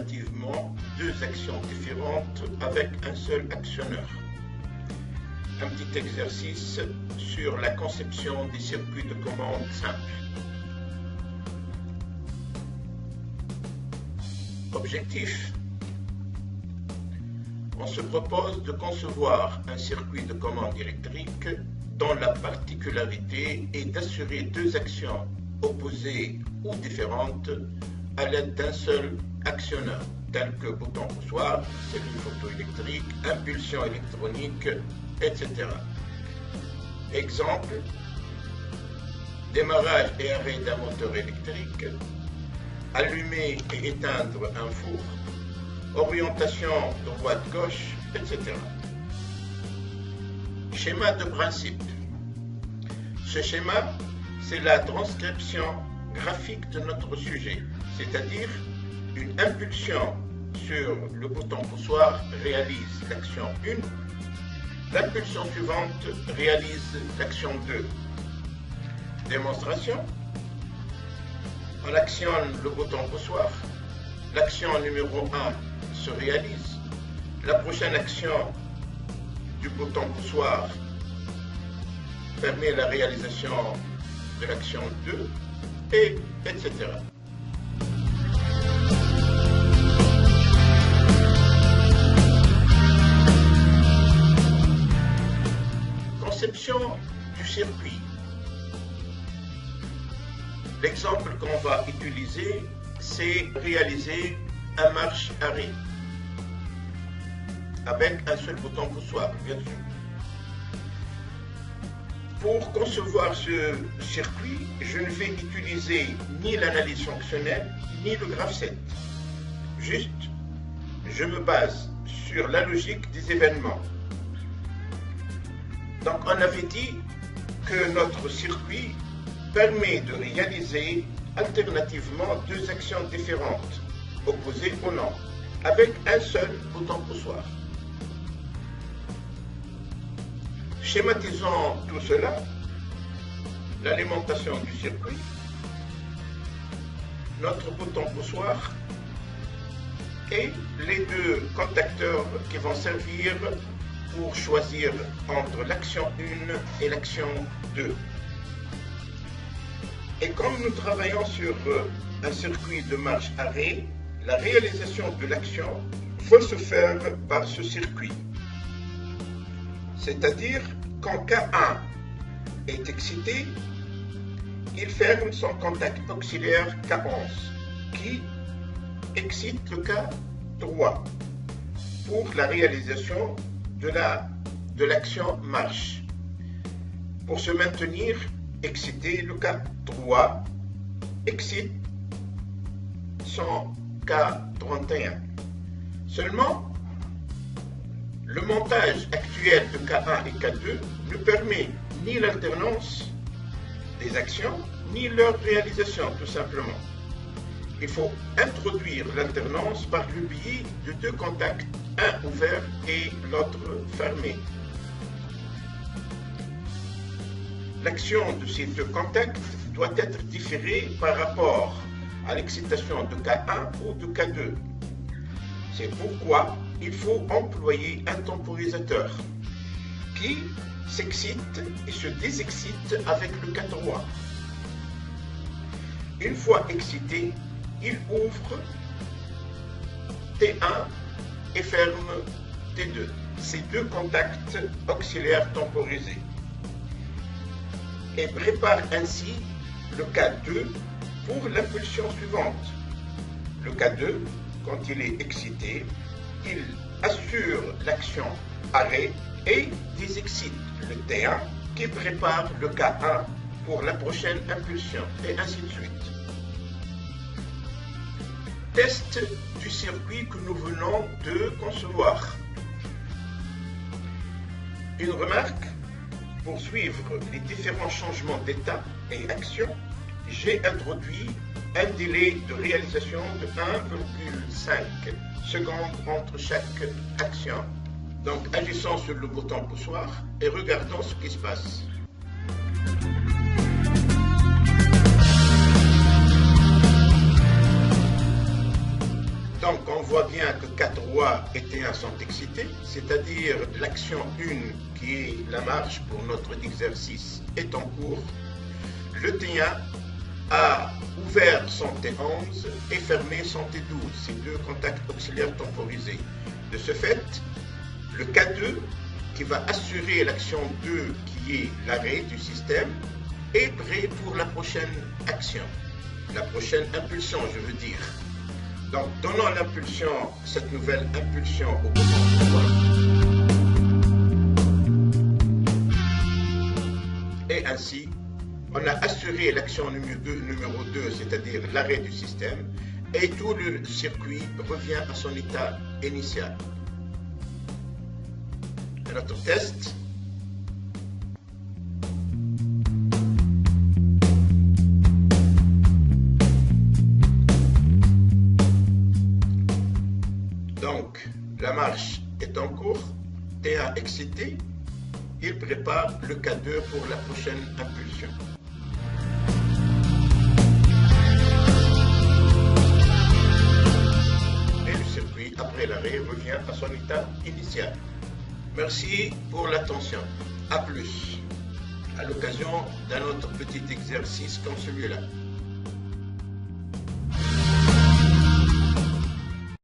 alternativement deux actions différentes avec un seul actionneur. Un petit exercice sur la conception des circuits de commande simples. Objectif. On se propose de concevoir un circuit de commande électrique dont la particularité est d'assurer deux actions opposées ou différentes à l'aide d'un seul actionneur, tels que bouton poussoir, cellule photoélectrique, impulsion électronique, etc. Exemple, démarrage et arrêt d'un moteur électrique, allumer et éteindre un four, orientation droite-gauche, etc. Schéma de principe. Ce schéma, c'est la transcription graphique de notre sujet, c'est-à-dire une impulsion sur le bouton poussoir réalise l'action 1, l'impulsion suivante réalise l'action 2. Démonstration. On actionne le bouton poussoir, l'action numéro 1 se réalise, la prochaine action du bouton poussoir permet la réalisation de l'action 2, et etc. Conception du circuit. L'exemple qu'on va utiliser, c'est réaliser un marche-arrêt avec un seul bouton poussoir, bien sûr. Pour concevoir ce circuit, je ne vais utiliser ni l'analyse fonctionnelle, ni le graphe 7. Juste, je me base sur la logique des événements. Donc, on avait dit que notre circuit permet de réaliser alternativement deux actions différentes, opposées ou non, avec un seul bouton poussoir. Schématisons tout cela, l'alimentation du circuit, notre bouton poussoir et les deux contacteurs qui vont servir pour choisir entre l'action 1 et l'action 2. Et comme nous travaillons sur un circuit de marche-arrêt, la réalisation de l'action va se faire par ce circuit. C'est-à-dire, quand K1 est excité, il ferme son contact auxiliaire K11, qui excite le K3 pour la réalisation de l'action marche. Pour se maintenir excité, le K3 excite son K31. Seulement, le montage actuel de K1 et K2 ne permet ni l'alternance des actions, ni leur réalisation, tout simplement. Il faut introduire l'alternance par le biais de deux contacts, un ouvert et l'autre fermé. L'action de ces deux contacts doit être différée par rapport à l'excitation de K1 ou de K2. C'est pourquoi il faut employer un temporisateur qui s'excite et se désexcite avec le K3. Une fois excité, il ouvre T1 et ferme T2, ces deux contacts auxiliaires temporisés, et prépare ainsi le K2 pour l'impulsion suivante. Le K2, quand il est excité, il assure l'action arrêt et désexcite le T1 qui prépare le K1 pour la prochaine impulsion, et ainsi de suite. Test du circuit que nous venons de concevoir. Une remarque, pour suivre les différents changements d'état et action, j'ai introduit un délai de réalisation de 1,5 secondes entre chaque action. Donc agissons sur le bouton poussoir et regardons ce qui se passe. Donc on voit bien que 4 rois et T1 sont excités, c'est-à-dire l'action 1 qui est la marche pour notre exercice est en cours. Le T1 a ouvert son T11 et fermé son T12, ces deux contacts auxiliaires temporisés. De ce fait, le K2 qui va assurer l'action 2 qui est l'arrêt du système est prêt pour la prochaine action, la prochaine impulsion je veux dire. Donc donnons l'impulsion, cette nouvelle impulsion au commandement. Et ainsi, on a assuré l'action numéro 2, c'est-à-dire l'arrêt du système, et tout le circuit revient à son état initial. Notre test. Donc, la marche est en cours, T1 excité, il prépare le K2 pour la prochaine impulsion. Et le circuit, après l'arrêt, revient à son état initial. Merci pour l'attention. À plus, à l'occasion d'un autre petit exercice comme celui-là.